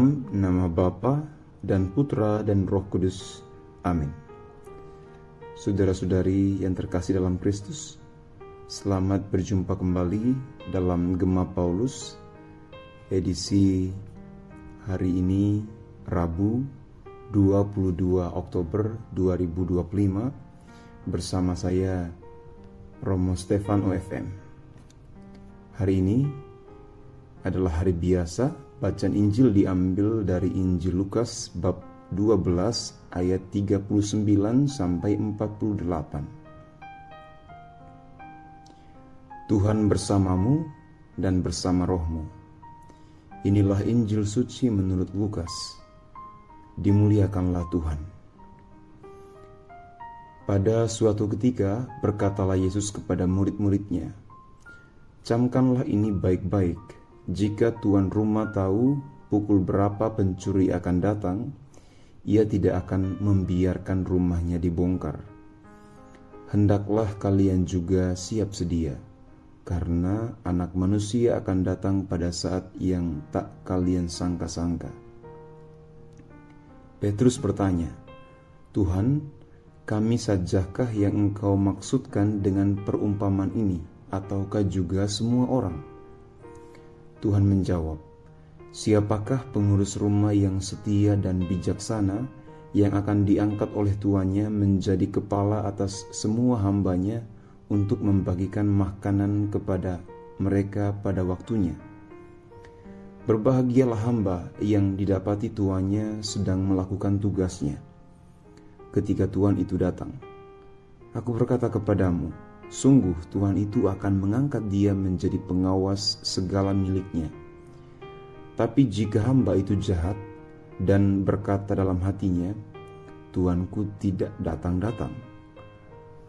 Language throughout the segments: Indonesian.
Dalam nama Bapa dan Putra dan Roh Kudus. Amin. Saudara-saudari yang terkasih dalam Kristus, selamat berjumpa kembali dalam Gema Paulus, edisi hari ini Rabu 22 Oktober 2025 bersama saya Romo Stefan OFM. Hari ini adalah hari biasa. Bacaan Injil diambil dari Injil Lukas bab 12 ayat 39 sampai 48. Tuhan bersamamu dan bersama rohmu. Inilah Injil suci menurut Lukas. Dimuliakanlah Tuhan. Pada suatu ketika berkatalah Yesus kepada murid-muridnya, "Camkanlah ini baik-baik. Jika tuan rumah tahu pukul berapa pencuri akan datang, ia tidak akan membiarkan rumahnya dibongkar. Hendaklah kalian juga siap sedia, karena Anak Manusia akan datang pada saat yang tak kalian sangka-sangka." Petrus bertanya, "Tuhan, kami sajakah yang Engkau maksudkan dengan perumpamaan ini, ataukah juga semua orang?" Tuhan menjawab, "Siapakah pengurus rumah yang setia dan bijaksana yang akan diangkat oleh tuannya menjadi kepala atas semua hambanya untuk membagikan makanan kepada mereka pada waktunya? Berbahagialah hamba yang didapati tuannya sedang melakukan tugasnya ketika Tuhan itu datang. Aku berkata kepadamu, sungguh Tuhan itu akan mengangkat dia menjadi pengawas segala miliknya. Tapi jika hamba itu jahat dan berkata dalam hatinya, Tuanku tidak datang-datang,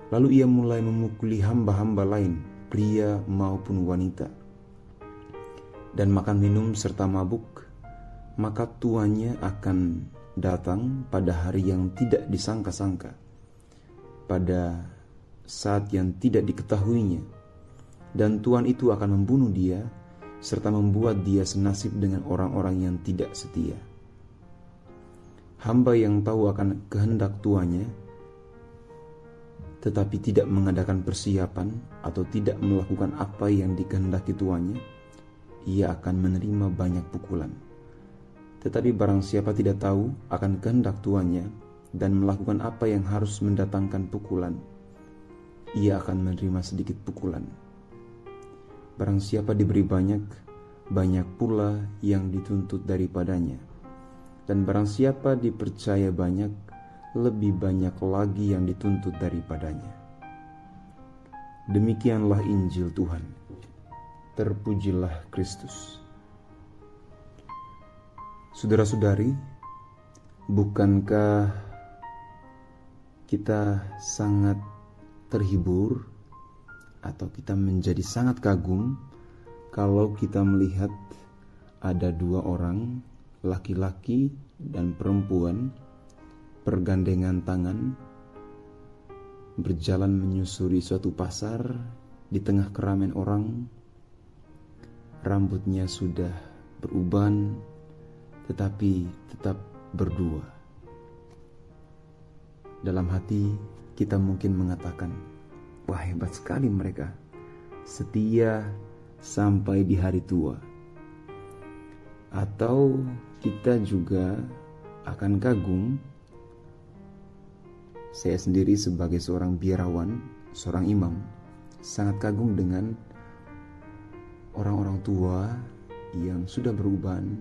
lalu ia mulai memukuli hamba-hamba lain, pria maupun wanita, dan makan minum serta mabuk, maka tuannya akan datang pada hari yang tidak disangka-sangka, pada saat yang tidak diketahuinya, dan Tuhan itu akan membunuh dia serta membuat dia senasib dengan orang-orang yang tidak setia. Hamba yang tahu akan kehendak tuannya tetapi tidak mengadakan persiapan atau tidak melakukan apa yang dikehendaki tuannya, ia akan menerima banyak pukulan. Tetapi barang siapa tidak tahu akan kehendak tuannya dan melakukan apa yang harus mendatangkan pukulan, ia akan menerima sedikit pukulan. Barang siapa diberi banyak, banyak pula yang dituntut daripadanya. Dan barang siapa dipercaya banyak, lebih banyak lagi yang dituntut daripadanya." Demikianlah Injil Tuhan. Terpujilah Kristus. Saudara-saudari, bukankah kita sangat terhibur atau kita menjadi sangat kagum kalau kita melihat ada dua orang, laki-laki dan perempuan, bergandengan tangan berjalan menyusuri suatu pasar di tengah keramaian orang. Rambutnya sudah beruban tetapi tetap berdua. Dalam hati kita mungkin mengatakan, wah, hebat sekali mereka, setia sampai di hari tua. Atau kita juga akan kagum, saya sendiri sebagai seorang biarawan, seorang imam, sangat kagum dengan orang-orang tua yang sudah beruban,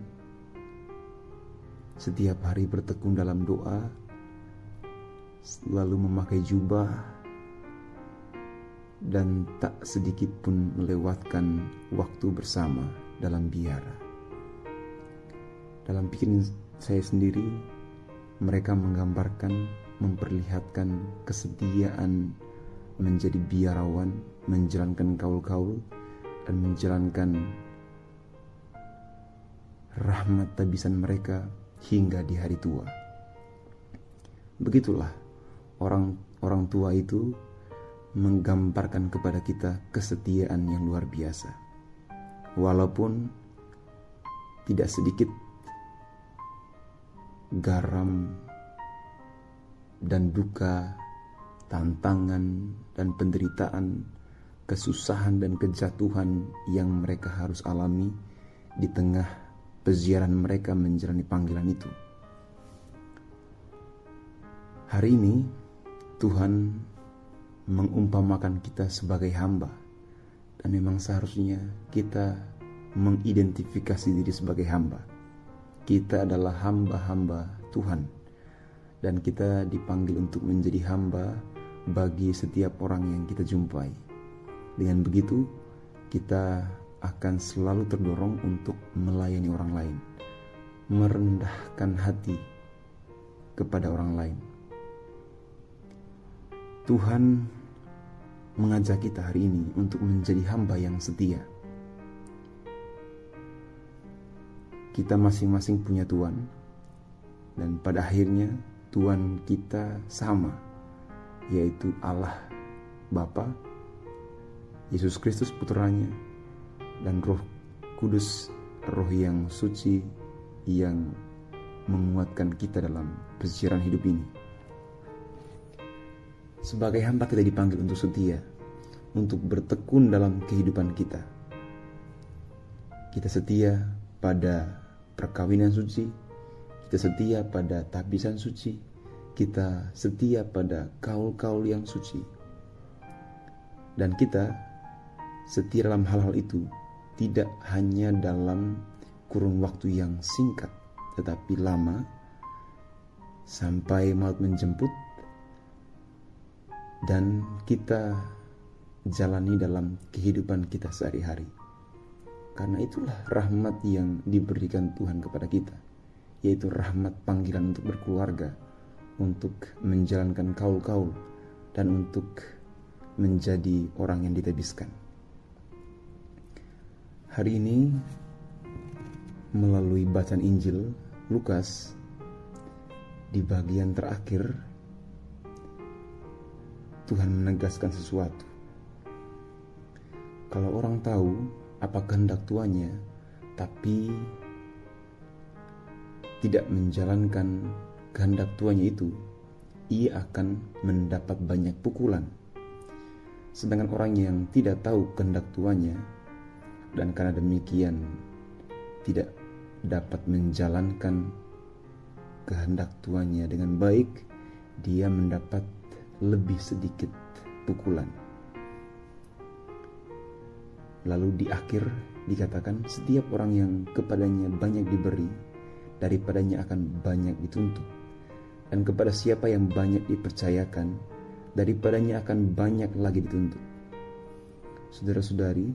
setiap hari bertekun dalam doa, lalu memakai jubah, dan tak sedikit pun melewatkan waktu bersama dalam biara. Dalam pikiran saya sendiri, mereka menggambarkan, memperlihatkan kesetiaan menjadi biarawan, menjalankan kaul-kaul, dan menjalankan rahmat tabisan mereka hingga di hari tua. Begitulah orang tua itu menggambarkan kepada kita kesetiaan yang luar biasa. Walaupun tidak sedikit garam dan duka, tantangan dan penderitaan, kesusahan dan kejatuhan yang mereka harus alami di tengah peziarahan mereka menjalani panggilan itu. Hari ini Tuhan mengumpamakan kita sebagai hamba, dan memang seharusnya kita mengidentifikasi diri sebagai hamba. Kita adalah hamba-hamba Tuhan, dan kita dipanggil untuk menjadi hamba bagi setiap orang yang kita jumpai. Dengan begitu, kita akan selalu terdorong untuk melayani orang lain, merendahkan hati kepada orang lain. Tuhan mengajak kita hari ini untuk menjadi hamba yang setia. Kita masing-masing punya Tuhan, dan pada akhirnya Tuhan kita sama, yaitu Allah Bapa, Yesus Kristus putranya, dan Roh Kudus, Roh yang suci yang menguatkan kita dalam peziarahan hidup ini. Sebagai hamba kita dipanggil untuk setia, untuk bertekun dalam kehidupan kita. Kita setia pada perkawinan suci, kita setia pada tabisan suci, kita setia pada kaul-kaul yang suci. Dan kita setia dalam hal-hal itu tidak hanya dalam kurun waktu yang singkat, tetapi lama, sampai maut menjemput, dan kita jalani dalam kehidupan kita sehari-hari. Karena itulah rahmat yang diberikan Tuhan kepada kita, yaitu rahmat panggilan untuk berkeluarga, untuk menjalankan kaul-kaul, dan untuk menjadi orang yang ditebiskan. Hari ini melalui bacaan Injil Lukas di bagian terakhir, Tuhan menegaskan sesuatu. Kalau orang tahu apa kehendak tuannya, tapi tidak menjalankan kehendak tuannya itu, ia akan mendapat banyak pukulan. Sedangkan orang yang tidak tahu kehendak tuannya, dan karena demikian tidak dapat menjalankan kehendak tuannya dengan baik, dia mendapat lebih sedikit pukulan. Lalu di akhir dikatakan, setiap orang yang kepadanya banyak diberi, daripadanya akan banyak dituntut. Dan kepada siapa yang banyak dipercayakan, daripadanya akan banyak lagi dituntut. Saudara-saudari,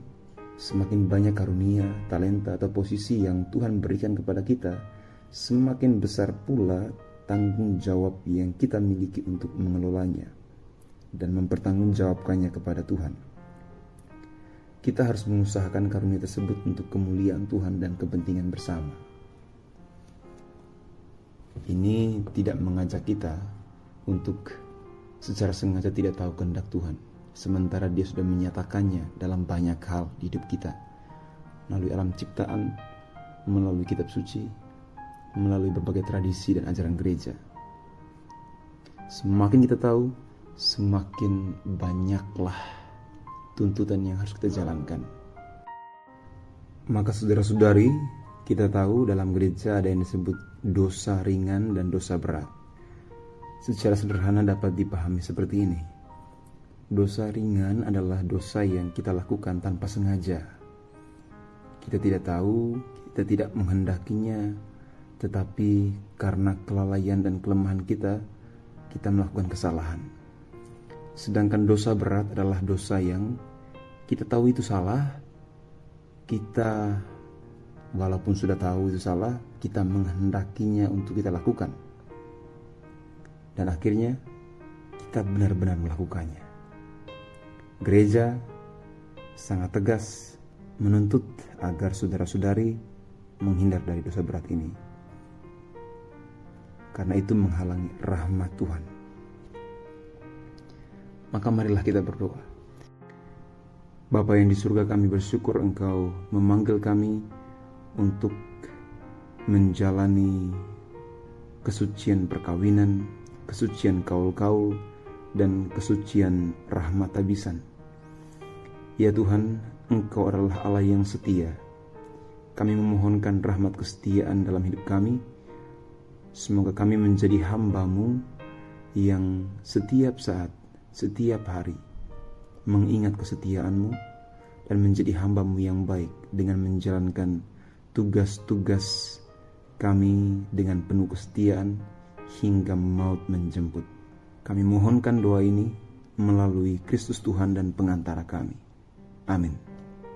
semakin banyak karunia, talenta, atau posisi yang Tuhan berikan kepada kita, semakin besar pula tanggung jawab yang kita miliki untuk mengelolanya dan mempertanggungjawabkannya kepada Tuhan. Kita harus mengusahakan karunia tersebut untuk kemuliaan Tuhan dan kepentingan bersama. Ini tidak mengajak kita untuk secara sengaja tidak tahu kehendak Tuhan, sementara Dia sudah menyatakannya dalam banyak hal di hidup kita, melalui alam ciptaan, melalui kitab suci, melalui berbagai tradisi dan ajaran gereja. Semakin kita tahu, semakin banyaklah tuntutan yang harus kita jalankan. Maka saudara-saudari, kita tahu dalam gereja ada yang disebut dosa ringan dan dosa berat. Secara sederhana dapat dipahami seperti ini. Dosa ringan adalah dosa yang kita lakukan tanpa sengaja. Kita tidak tahu, kita tidak menghendakinya, tetapi karena kelalaian dan kelemahan kita melakukan kesalahan. Sedangkan dosa berat adalah dosa yang kita tahu itu salah, kita walaupun sudah tahu itu salah, kita menghendakinya untuk kita lakukan. Dan akhirnya kita benar-benar melakukannya. Gereja sangat tegas menuntut agar saudara-saudari menghindar dari dosa berat ini, karena itu menghalangi rahmat Tuhan. Maka marilah kita berdoa. Bapa yang di surga, kami bersyukur Engkau memanggil kami untuk menjalani kesucian perkawinan, kesucian kaul-kaul, dan kesucian rahmat tabisan. Ya Tuhan, Engkau adalah Allah yang setia. Kami memohonkan rahmat kesetiaan dalam hidup kami. Semoga kami menjadi hamba-Mu yang setiap saat, setiap hari mengingat kesetiaan-Mu dan menjadi hamba-Mu yang baik dengan menjalankan tugas-tugas kami dengan penuh kesetiaan hingga maut menjemput. Kami mohonkan doa ini melalui Kristus Tuhan dan pengantara kami. Amin.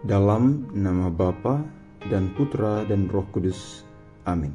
Dalam nama Bapa dan Putra dan Roh Kudus. Amin.